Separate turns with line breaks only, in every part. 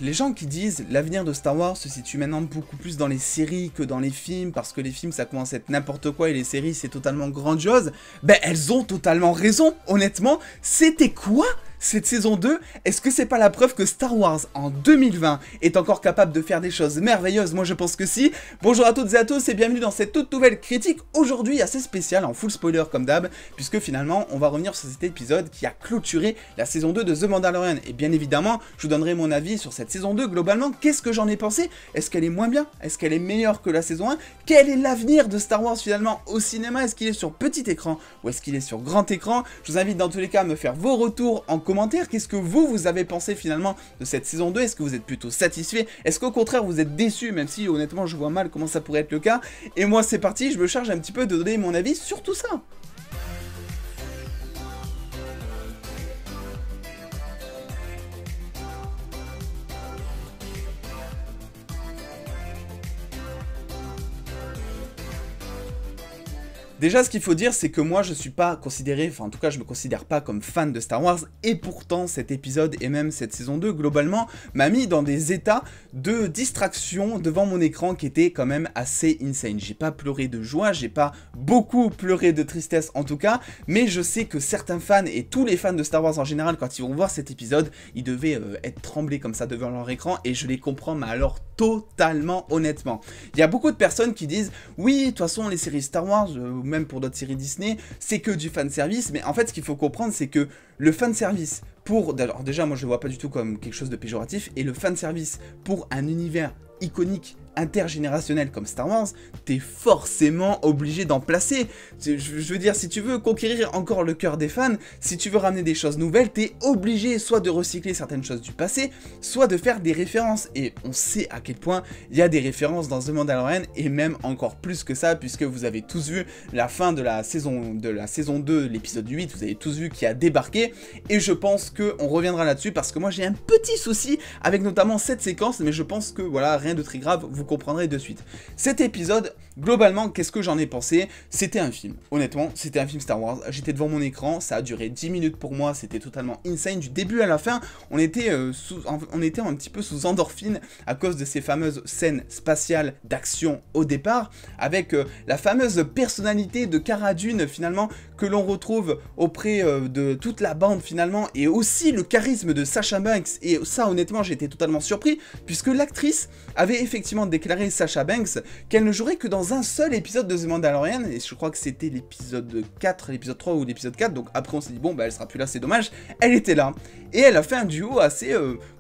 les gens qui disent l'avenir de Star Wars se situe maintenant beaucoup plus dans les séries que dans les films, parce que les films ça commence à être n'importe quoi et les séries c'est totalement grandiose, ben elles ont totalement raison, honnêtement. C'était quoi cette saison 2? Est-ce que c'est pas la preuve que Star Wars en 2020 est encore capable de faire des choses merveilleuses? Moi je pense que si. Bonjour à toutes et à tous et bienvenue dans cette toute nouvelle critique, aujourd'hui assez spéciale, en full spoiler comme d'hab, puisque finalement on va revenir sur cet épisode qui a clôturé la saison 2 de The Mandalorian. Et bien évidemment, je vous donnerai mon avis sur cette saison 2 globalement. Qu'est-ce que j'en ai pensé? Est-ce qu'elle est moins bien? Est-ce qu'elle est meilleure que la saison 1? Quel est l'avenir de Star Wars finalement au cinéma? Est-ce qu'il est sur petit écran ou est-ce qu'il est sur grand écran? Je vous invite dans tous les cas à me faire vos retours en commentaire. Qu'est-ce que vous avez pensé finalement de cette saison 2? Est-ce que vous êtes plutôt satisfait? Est-ce qu'au contraire vous êtes déçu? Même si honnêtement je vois mal comment ça pourrait être le cas. Et moi c'est parti, je me charge un petit peu de donner mon avis sur tout ça. Déjà, ce qu'il faut dire, c'est que moi, je suis pas considéré, enfin en tout cas, je me considère pas comme fan de Star Wars, et pourtant, cet épisode, et même cette saison 2, globalement, m'a mis dans des états de distraction devant mon écran qui étaient quand même assez insane. J'ai pas pleuré de joie, j'ai pas beaucoup pleuré de tristesse en tout cas, mais je sais que certains fans, et tous les fans de Star Wars en général, quand ils vont voir cet épisode, ils devaient être tremblés comme ça devant leur écran, et je les comprends, mais alors totalement honnêtement. Il y a beaucoup de personnes qui disent, oui, de toute façon, les séries Star Wars, même pour d'autres séries Disney, c'est que du fanservice, mais en fait ce qu'il faut comprendre c'est que le fanservice pour, alors déjà moi je le vois pas du tout comme quelque chose de péjoratif, et le fanservice pour un univers iconique, intergénérationnel comme Star Wars, t'es forcément obligé d'en placer. Je veux dire, si tu veux conquérir encore le cœur des fans, si tu veux ramener des choses nouvelles, t'es obligé soit de recycler certaines choses du passé, soit de faire des références. Et on sait à quel point il y a des références dans The Mandalorian, et même encore plus que ça, puisque vous avez tous vu la fin de la saison 2, l'épisode 8, vous avez tous vu qui a débarqué, et je pense qu'on reviendra là-dessus, parce que moi j'ai un petit souci avec notamment cette séquence, mais je pense que voilà, rien de très grave, vous comprendrez de suite. Cet épisode, globalement, qu'est-ce que j'en ai pensé? C'était un film, honnêtement, c'était un film Star Wars, j'étais devant mon écran, ça a duré 10 minutes pour moi, c'était totalement insane, du début à la fin, on était un petit peu sous endorphine, à cause de ces fameuses scènes spatiales d'action au départ, avec la fameuse personnalité de Cara Dune, finalement, que l'on retrouve auprès de toute la bande, finalement, et aussi le charisme de Sasha Banks, et ça, honnêtement, j'étais totalement surpris, puisque l'actrice avait effectivement déclaré, Sasha Banks, qu'elle ne jouerait que dans un seul épisode de The Mandalorian, et je crois que c'était l'épisode 4, l'épisode 3 ou l'épisode 4, donc après on s'est dit, bon, bah elle sera plus là, c'est dommage, elle était là, et elle a fait un duo assez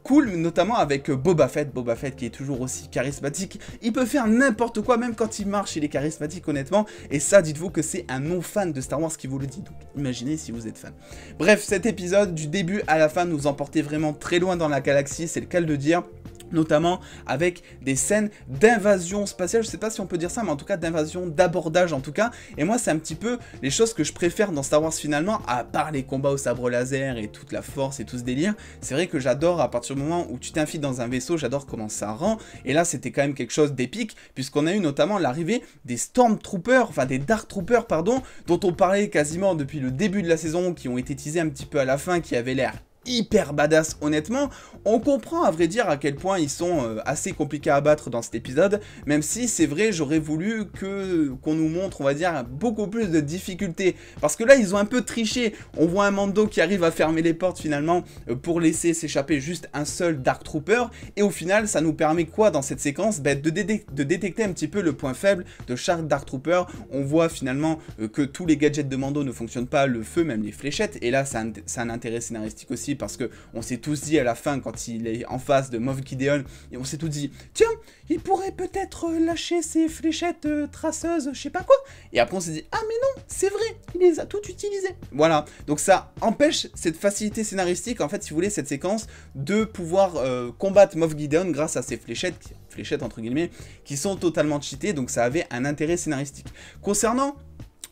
cool, notamment avec Boba Fett qui est toujours aussi charismatique, il peut faire n'importe quoi, même quand il marche, il est charismatique honnêtement, et ça, dites-vous que c'est un non-fan de Star Wars qui vous le dit, donc imaginez si vous êtes fan. Bref, cet épisode, du début à la fin, nous emportait vraiment très loin dans la galaxie, c'est le cas de le dire, notamment avec des scènes d'invasion spatiale, je sais pas si on peut dire ça, mais en tout cas d'invasion, d'abordage en tout cas, et moi c'est un petit peu les choses que je préfère dans Star Wars finalement, à part les combats au sabre laser et toute la force et tout ce délire, c'est vrai que j'adore à partir du moment où tu t'infiles dans un vaisseau, j'adore comment ça rend, et là c'était quand même quelque chose d'épique, puisqu'on a eu notamment l'arrivée des Stormtroopers, enfin des Dark Troopers pardon, dont on parlait quasiment depuis le début de la saison, qui ont été teasés un petit peu à la fin, qui avaient l'air hyper badass honnêtement. On comprend à vrai dire à quel point ils sont assez compliqués à abattre dans cet épisode, même si c'est vrai j'aurais voulu qu'on nous montre on va dire beaucoup plus de difficultés, parce que là ils ont un peu triché, on voit un Mando qui arrive à fermer les portes finalement pour laisser s'échapper juste un seul Dark Trooper, et au final ça nous permet quoi dans cette séquence? Bah, de détecter un petit peu le point faible de chaque Dark Trooper. On voit finalement que tous les gadgets de Mando ne fonctionnent pas, le feu, même les fléchettes, et là ça a un intérêt scénaristique aussi, parce que on s'est tous dit à la fin quand il est en face de Moff Gideon, et on s'est tous dit tiens, il pourrait peut-être lâcher ses fléchettes traceuses, je sais pas quoi, et après on s'est dit ah mais non, c'est vrai, il les a toutes utilisées. Voilà, donc ça empêche cette facilité scénaristique en fait, si vous voulez, cette séquence de pouvoir combattre Moff Gideon grâce à ces fléchettes entre guillemets, qui sont totalement cheatées, donc ça avait un intérêt scénaristique. Concernant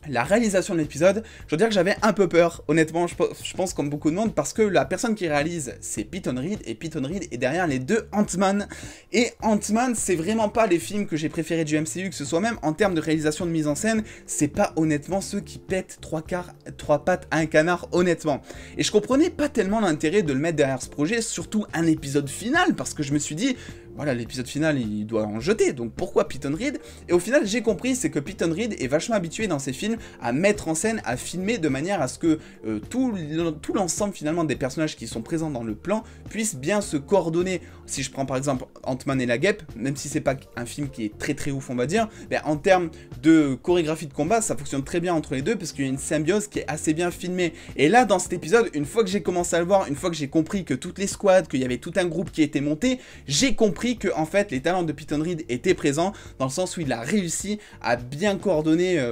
La réalisation de l'épisode, je veux dire que j'avais un peu peur, honnêtement, je pense comme beaucoup de monde, parce que la personne qui réalise, c'est Peyton Reed, et Peyton Reed est derrière les deux Ant-Man. Et Ant-Man, c'est vraiment pas les films que j'ai préférés du MCU, que ce soit même en termes de réalisation de mise en scène, c'est pas honnêtement ceux qui pètent trois pattes à un canard, honnêtement. Et je comprenais pas tellement l'intérêt de le mettre derrière ce projet, surtout un épisode final, parce que je me suis dit, voilà, l'épisode final, il doit en jeter, donc pourquoi Peyton Reed? Et au final, j'ai compris, c'est que Peyton Reed est vachement habitué dans ses films à mettre en scène, à filmer de manière à ce que tout l'ensemble finalement des personnages qui sont présents dans le plan puissent bien se coordonner. Si je prends par exemple Ant-Man et la Guêpe, même si c'est pas un film qui est très ouf on va dire, ben, en termes de chorégraphie de combat, ça fonctionne très bien entre les deux parce qu'il y a une symbiose qui est assez bien filmée. Et là dans cet épisode, une fois que j'ai commencé à le voir, une fois que j'ai compris que toutes les squads, qu'il y avait tout un groupe qui était monté, j'ai compris que en fait les talents de Peyton Reed étaient présents dans le sens où il a réussi à bien coordonner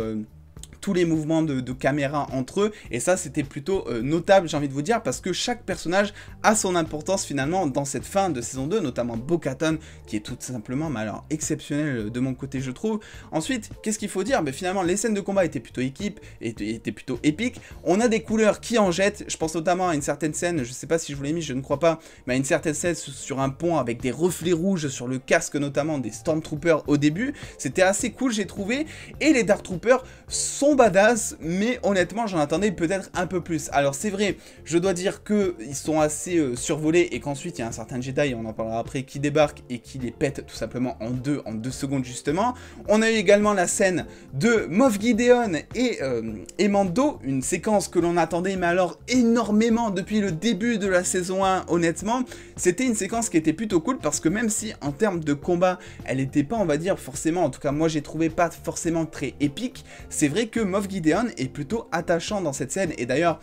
tous les mouvements de caméra entre eux, et ça c'était plutôt notable, j'ai envie de vous dire, parce que chaque personnage a son importance finalement dans cette fin de saison 2, notamment Bo-Katan, qui est tout simplement, mais alors, exceptionnel de mon côté je trouve. Ensuite, qu'est-ce qu'il faut dire? Ben, finalement, les scènes de combat étaient plutôt étaient plutôt épiques, on a des couleurs qui en jettent, je pense notamment à une certaine scène, je sais pas si je vous l'ai mis, je ne crois pas, mais à une certaine scène sur un pont avec des reflets rouges sur le casque notamment des Stormtroopers au début, c'était assez cool j'ai trouvé, et les Dark Troopers sont badass, mais honnêtement j'en attendais peut-être un peu plus. Alors c'est vrai, je dois dire que ils sont assez survolés et qu'ensuite il y a un certain Jedi, on en parlera après, qui débarque et qui les pète tout simplement en deux secondes justement. On a eu également la scène de Moff Gideon et Mando, une séquence que l'on attendait mais alors énormément depuis le début de la saison 1 honnêtement. C'était une séquence qui était plutôt cool parce que même si en termes de combat elle n'était pas on va dire forcément, en tout cas moi j'ai trouvé pas forcément très épique, c'est vrai que Moff Gideon est plutôt attachant dans cette scène, et d'ailleurs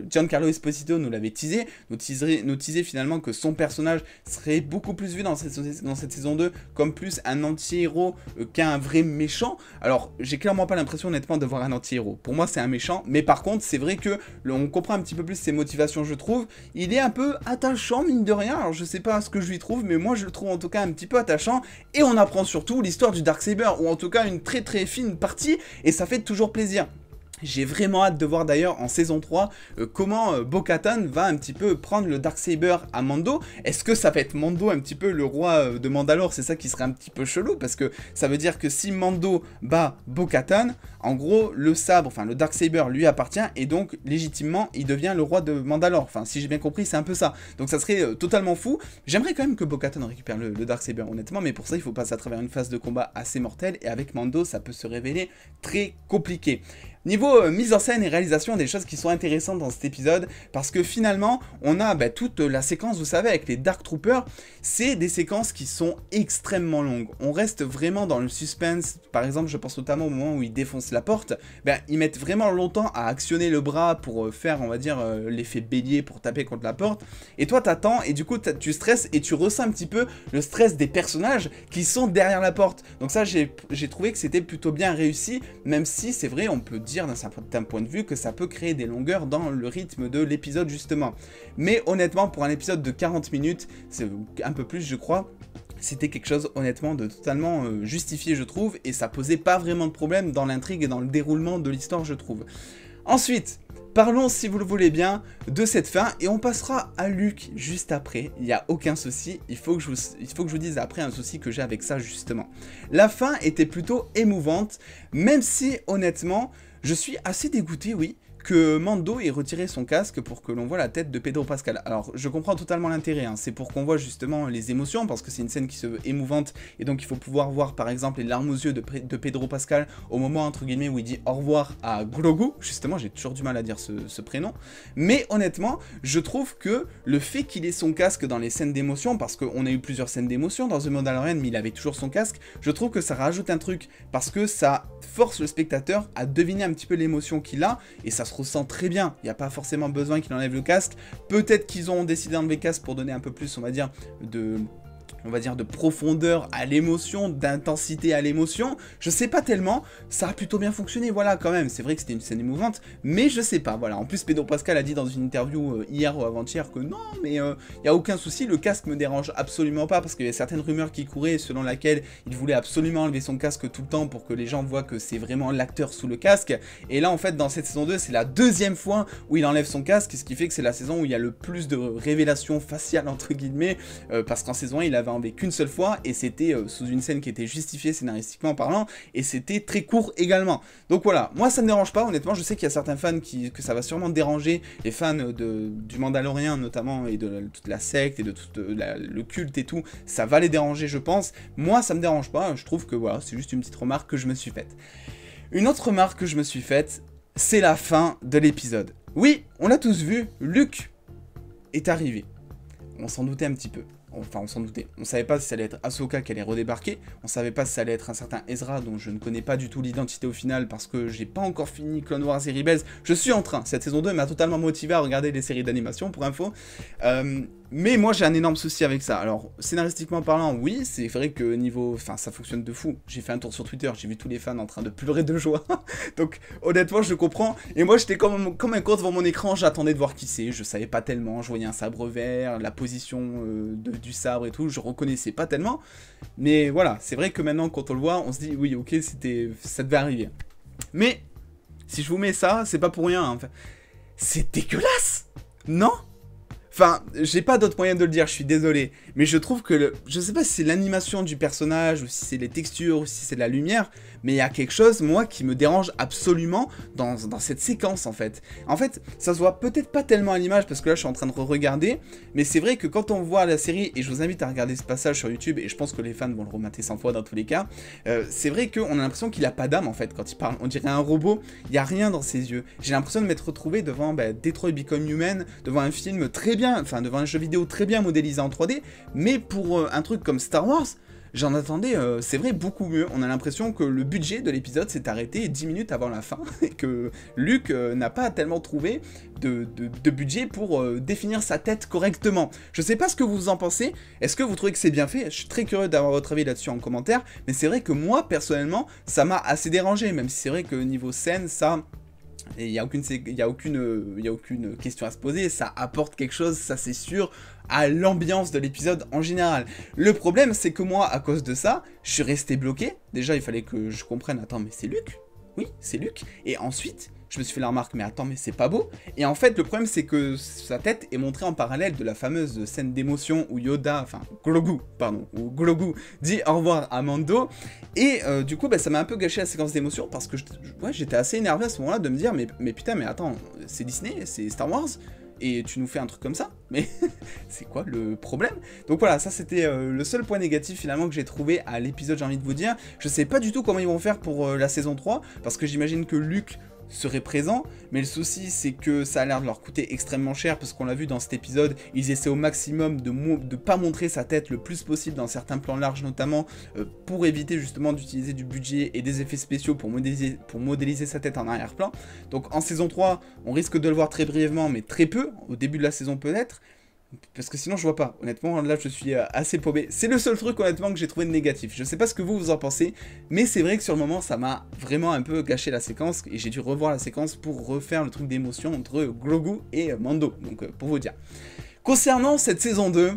Giancarlo Esposito nous l'avait teasé, nous teasait finalement que son personnage serait beaucoup plus vu dans cette saison 2 comme plus un anti-héros qu'un vrai méchant. Alors j'ai clairement pas l'impression honnêtement de voir un anti-héros, pour moi c'est un méchant, mais par contre c'est vrai que on comprend un petit peu plus ses motivations je trouve, il est un peu attachant mine de rien, alors je sais pas ce que je lui trouve, mais moi je le trouve en tout cas un petit peu attachant, et on apprend surtout l'histoire du Darksaber, ou en tout cas une très fine partie, et ça fait toujours plaisir. J'ai vraiment hâte de voir d'ailleurs en saison 3 comment Bo-Katan va un petit peu prendre le Darksaber à Mando. Est-ce que ça va être Mando un petit peu le roi de Mandalore? C'est ça qui serait un petit peu chelou, parce que ça veut dire que si Mando bat Bo-Katan, en gros le sabre, enfin le Darksaber lui appartient, et donc légitimement il devient le roi de Mandalore. Enfin si j'ai bien compris c'est un peu ça. Donc ça serait totalement fou. J'aimerais quand même que Bo-Katan récupère le Darksaber honnêtement, mais pour ça il faut passer à travers une phase de combat assez mortelle, et avec Mando ça peut se révéler très compliqué. Niveau mise en scène et réalisation, des choses qui sont intéressantes dans cet épisode, parce que finalement, on a toute la séquence, vous savez, avec les Dark Troopers, c'est des séquences qui sont extrêmement longues. On reste vraiment dans le suspense, par exemple, je pense notamment au moment où ils défoncent la porte, ils mettent vraiment longtemps à actionner le bras pour faire, on va dire, l'effet bélier pour taper contre la porte, et toi t'attends, et du coup tu stresses, et tu ressens un petit peu le stress des personnages qui sont derrière la porte. Donc ça, j'ai trouvé que c'était plutôt bien réussi, même si c'est vrai, on peut dire d'un certain point de vue que ça peut créer des longueurs dans le rythme de l'épisode justement. Mais honnêtement, pour un épisode de 40 minutes, c'est un peu plus je crois, c'était quelque chose honnêtement de totalement justifié je trouve, et ça posait pas vraiment de problème dans l'intrigue et dans le déroulement de l'histoire je trouve. Ensuite, parlons, si vous le voulez bien, de cette fin, et on passera à Luke juste après, il n'y a aucun souci, il faut que je vous dise après un souci que j'ai avec ça justement. La fin était plutôt émouvante, même si honnêtement, je suis assez dégoûté, oui, que Mando ait retiré son casque pour que l'on voit la tête de Pedro Pascal. Alors, je comprends totalement l'intérêt, hein. C'est pour qu'on voit justement les émotions, parce que c'est une scène qui se veut émouvante, et donc il faut pouvoir voir par exemple les larmes aux yeux de Pedro Pascal au moment entre guillemets où il dit au revoir à Grogu, justement, j'ai toujours du mal à dire ce prénom, mais honnêtement, je trouve que le fait qu'il ait son casque dans les scènes d'émotion, parce qu'on a eu plusieurs scènes d'émotion dans The Mandalorian, mais il avait toujours son casque, je trouve que ça rajoute un truc, parce que ça force le spectateur à deviner un petit peu l'émotion qu'il a, et ça se ressent très bien, il n'y a pas forcément besoin qu'il enlève le casque, peut-être qu'ils ont décidé d'enlever le casque pour donner un peu plus, on va dire, on va dire de profondeur à l'émotion, d'intensité à l'émotion, je sais pas tellement, ça a plutôt bien fonctionné, voilà, quand même, c'est vrai que c'était une scène émouvante, mais je sais pas, voilà, en plus Pedro Pascal a dit dans une interview hier ou avant-hier que non, mais y a aucun souci, le casque me dérange absolument pas, parce qu'il y a certaines rumeurs qui couraient selon laquelle il voulait absolument enlever son casque tout le temps pour que les gens voient que c'est vraiment l'acteur sous le casque, et là en fait dans cette saison 2, c'est la deuxième fois où il enlève son casque, ce qui fait que c'est la saison où il y a le plus de révélations faciales entre guillemets, parce qu'en saison 1 il avait enlevé qu'une seule fois, et c'était sous une scène qui était justifiée scénaristiquement parlant, et c'était très court également. Donc voilà, moi ça me dérange pas, honnêtement, je sais qu'il y a certains fans que ça va sûrement déranger, les fans du Mandalorian notamment, et de toute la secte, et de tout le culte et tout, ça va les déranger je pense. Moi ça me dérange pas, je trouve que voilà, c'est juste une petite remarque que je me suis faite. Une autre remarque que je me suis faite, c'est la fin de l'épisode. Oui, on l'a tous vu, Luke est arrivé. On s'en doutait un petit peu. Enfin, on s'en doutait. On savait pas si ça allait être Ahsoka qui allait redébarquer. On savait pas si ça allait être un certain Ezra, dont je ne connais pas du tout l'identité au final, parce que j'ai pas encore fini Clone Wars et Rebels. Je suis en train. Cette saison 2 m'a totalement motivé à regarder les séries d'animation, pour info. Mais moi, j'ai un énorme souci avec ça. Alors, scénaristiquement parlant, oui, c'est vrai que niveau... Enfin, ça fonctionne de fou. J'ai fait un tour sur Twitter, j'ai vu tous les fans en train de pleurer de joie. Donc, honnêtement, je comprends. Et moi, j'étais comme un con devant mon écran, j'attendais de voir qui c'est. Je savais pas tellement. Je voyais un sabre vert, la position du sabre et tout. Je reconnaissais pas tellement. Mais voilà, c'est vrai que maintenant, quand on le voit, on se dit, oui, ok, ça devait arriver. Mais, si je vous mets ça, c'est pas pour rien. Enfin, c'est dégueulasse, non ? Enfin, j'ai pas d'autre moyen de le dire, je suis désolé. Mais je trouve que, je sais pas si c'est l'animation du personnage, ou si c'est les textures, ou si c'est la lumière, mais il y a quelque chose, moi, qui me dérange absolument dans cette séquence, en fait. En fait, ça se voit peut-être pas tellement à l'image, parce que là, je suis en train de re-regarder, mais c'est vrai que quand on voit la série, et je vous invite à regarder ce passage sur YouTube, et je pense que les fans vont le remater 100 fois dans tous les cas, c'est vrai qu'on a l'impression qu'il a pas d'âme, en fait, quand il parle. On dirait un robot, il y a rien dans ses yeux. J'ai l'impression de m'être retrouvé devant Detroit Become Human, devant un film très bien, enfin devant un jeu vidéo très bien modélisé en 3D, mais pour un truc comme Star Wars, j'en attendais, c'est vrai, beaucoup mieux. On a l'impression que le budget de l'épisode s'est arrêté 10 minutes avant la fin, et que Luke n'a pas tellement trouvé de budget pour définir sa tête correctement. Je sais pas ce que vous en pensez, est-ce que vous trouvez que c'est bien fait? Je suis très curieux d'avoir votre avis là-dessus en commentaire, mais c'est vrai que moi, personnellement, ça m'a assez dérangé, même si c'est vrai que niveau scène, ça... Et il n'y a aucune question à se poser, ça apporte quelque chose, ça c'est sûr, à l'ambiance de l'épisode en général. Le problème, c'est que moi, à cause de ça, je suis resté bloqué. Déjà, il fallait que je comprenne, attends, mais c'est Luke? Oui, c'est Luke. Et ensuite, je me suis fait la remarque, mais attends, mais c'est pas beau. Et en fait, le problème, c'est que sa tête est montrée en parallèle de la fameuse scène d'émotion où Grogu dit au revoir à Mando. Et du coup, ça m'a un peu gâché la séquence d'émotion parce que j'étais assez énervé à ce moment-là de me dire, mais putain, mais attends, c'est Disney, c'est Star Wars, et tu nous fais un truc comme ça, mais c'est quoi le problème? Donc voilà, ça c'était le seul point négatif finalement que j'ai trouvé à l'épisode, j'ai envie de vous dire. Je sais pas du tout comment ils vont faire pour la saison 3, parce que j'imagine que Luke serait présent, mais le souci c'est que ça a l'air de leur coûter extrêmement cher, parce qu'on l'a vu dans cet épisode, ils essaient au maximum de pas montrer sa tête le plus possible dans certains plans larges notamment, pour éviter justement d'utiliser du budget et des effets spéciaux pour modéliser sa tête en arrière-plan. Donc en saison 3, on risque de le voir très brièvement, mais très peu, au début de la saison peut-être, parce que sinon je vois pas, honnêtement là je suis assez paumé. C'est le seul truc honnêtement que j'ai trouvé de négatif. Je sais pas ce que vous en pensez, mais c'est vrai que sur le moment ça m'a vraiment un peu gâché la séquence, et j'ai dû revoir la séquence pour refaire le truc d'émotion entre Grogu et Mando, donc pour vous dire. Concernant cette saison 2,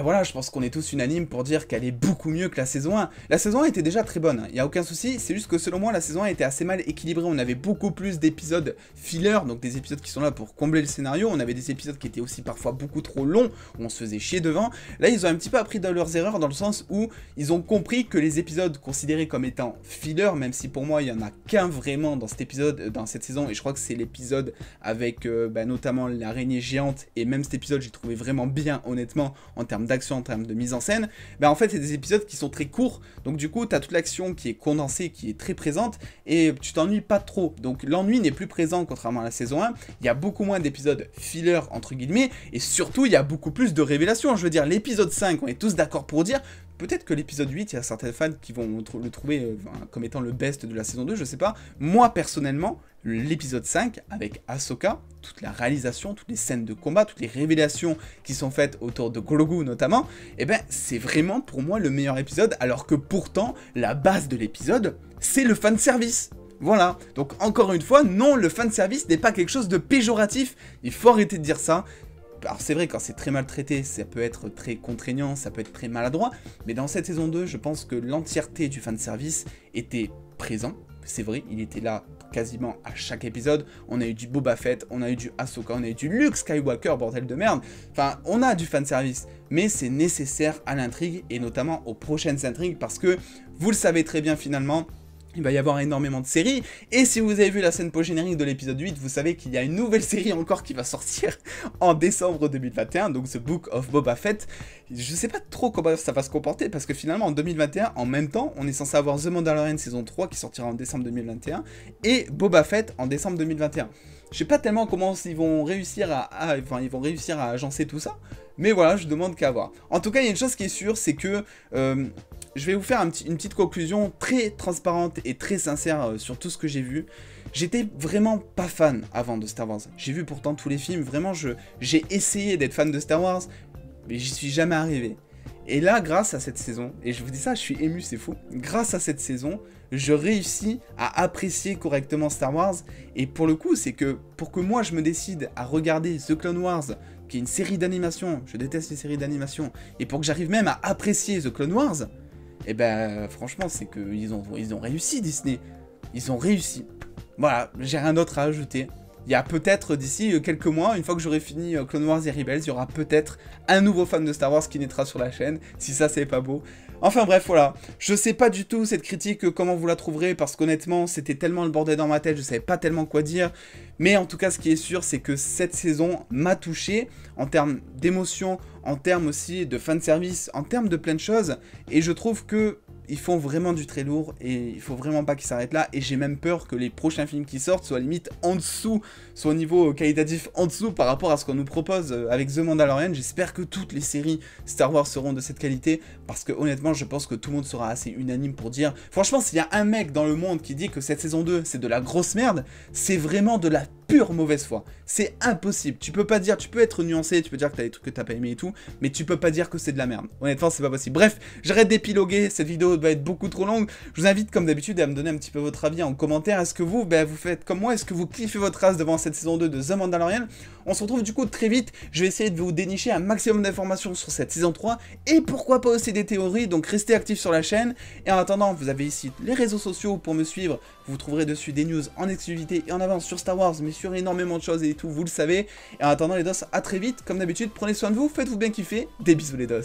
voilà, je pense qu'on est tous unanimes pour dire qu'elle est beaucoup mieux que la saison 1. La saison 1 était déjà très bonne, il n'y a aucun souci, c'est juste que selon moi, la saison 1 était assez mal équilibrée. On avait beaucoup plus d'épisodes filler, donc des épisodes qui sont là pour combler le scénario. On avait des épisodes qui étaient aussi parfois beaucoup trop longs, où on se faisait chier devant. Là, ils ont un petit peu appris de leurs erreurs, dans le sens où ils ont compris que les épisodes considérés comme étant filler, même si pour moi, il n'y en a qu'un vraiment dans cet épisode, dans cette saison, et je crois que c'est l'épisode avec notamment l'araignée géante, et même cet épisode, j'ai trouvé vraiment bien, honnêtement, en termes d'action, en termes de mise en scène, en fait c'est des épisodes qui sont très courts, donc du coup tu as toute l'action qui est condensée, qui est très présente, et tu t'ennuies pas trop, donc l'ennui n'est plus présent contrairement à la saison 1, il y a beaucoup moins d'épisodes filler entre guillemets, et surtout il y a beaucoup plus de révélations. Je veux dire, l'épisode 5, on est tous d'accord pour dire, peut-être que l'épisode 8, il y a certains fans qui vont le trouver comme étant le best de la saison 2, je sais pas. Moi, personnellement, l'épisode 5 avec Ahsoka, toute la réalisation, toutes les scènes de combat, toutes les révélations qui sont faites autour de Grogu notamment, et ben c'est vraiment pour moi le meilleur épisode, alors que pourtant la base de l'épisode c'est le fanservice. Voilà, donc encore une fois, non, le fanservice n'est pas quelque chose de péjoratif, il faut arrêter de dire ça. Alors c'est vrai, quand c'est très maltraité, ça peut être très contraignant, ça peut être très maladroit, mais dans cette saison 2, je pense que l'entièreté du fanservice était présent. C'est vrai, il était là quasiment à chaque épisode. On a eu du Boba Fett, on a eu du Ahsoka, on a eu du Luke Skywalker, bordel de merde. Enfin, on a du fanservice, mais c'est nécessaire à l'intrigue, et notamment aux prochaines intrigues, parce que, vous le savez très bien finalement, il va y avoir énormément de séries, et si vous avez vu la scène post-générique de l'épisode 8, vous savez qu'il y a une nouvelle série encore qui va sortir en décembre 2021, donc The Book of Boba Fett. Je sais pas trop comment ça va se comporter, parce que finalement en 2021, en même temps, on est censé avoir The Mandalorian saison 3 qui sortira en décembre 2021, et Boba Fett en décembre 2021. Je sais pas tellement comment ils vont réussir à agencer tout ça, mais voilà, je demande qu'à voir. En tout cas, il y a une chose qui est sûre, c'est que je vais vous faire une petite conclusion très transparente et très sincère sur tout ce que j'ai vu. J'étais vraiment pas fan avant de Star Wars. J'ai vu pourtant tous les films, vraiment j'ai essayé d'être fan de Star Wars, mais j'y suis jamais arrivé. Et là, grâce à cette saison, et je vous dis ça, je suis ému, c'est fou, grâce à cette saison, je réussis à apprécier correctement Star Wars, et pour le coup, c'est que pour que moi je me décide à regarder The Clone Wars, qui est une série d'animation, je déteste les séries d'animation, et pour que j'arrive même à apprécier The Clone Wars, et ben franchement, c'est qu'ils ont réussi, Disney. Ils ont réussi. Voilà, j'ai rien d'autre à ajouter. Il y a peut-être d'ici quelques mois, une fois que j'aurai fini Clone Wars et Rebels, il y aura peut-être un nouveau fan de Star Wars qui naîtra sur la chaîne, si ça c'est pas beau. Enfin bref, voilà. Je sais pas du tout cette critique, comment vous la trouverez, parce qu'honnêtement, c'était tellement le bordel dans ma tête, je savais pas tellement quoi dire. Mais en tout cas, ce qui est sûr, c'est que cette saison m'a touché, en termes d'émotion, en termes aussi de fanservice, en termes de plein de choses. Et je trouve que ils font vraiment du très lourd et il faut vraiment pas qu'ils s'arrêtent là, et j'ai même peur que les prochains films qui sortent soient limite en dessous, soit au niveau qualitatif en dessous par rapport à ce qu'on nous propose avec The Mandalorian. J'espère que toutes les séries Star Wars seront de cette qualité, parce que honnêtement je pense que tout le monde sera assez unanime pour dire, franchement s'il y a un mec dans le monde qui dit que cette saison 2 c'est de la grosse merde, c'est vraiment de la pure mauvaise foi. C'est impossible, tu peux pas dire, tu peux être nuancé, tu peux dire que t'as des trucs que t'as pas aimé et tout, mais tu peux pas dire que c'est de la merde. Honnêtement c'est pas possible. Bref, j'arrête d'épiloguer, cette vidéo va être beaucoup trop longue. Je vous invite comme d'habitude à me donner un petit peu votre avis en commentaire. Est-ce que vous faites comme moi? Est-ce que vous kiffez votre race devant cette saison 2 de The Mandalorian? On se retrouve du coup très vite. Je vais essayer de vous dénicher un maximum d'informations sur cette saison 3 et pourquoi pas aussi des théories, donc restez actifs sur la chaîne. Et en attendant, vous avez ici les réseaux sociaux pour me suivre. Vous trouverez dessus des news en exclusivité et en avance sur Star Wars, mais sur énormément de choses et tout, vous le savez. Et en attendant les dos, à très vite. Comme d'habitude, prenez soin de vous, faites-vous bien kiffer. Des bisous les dos.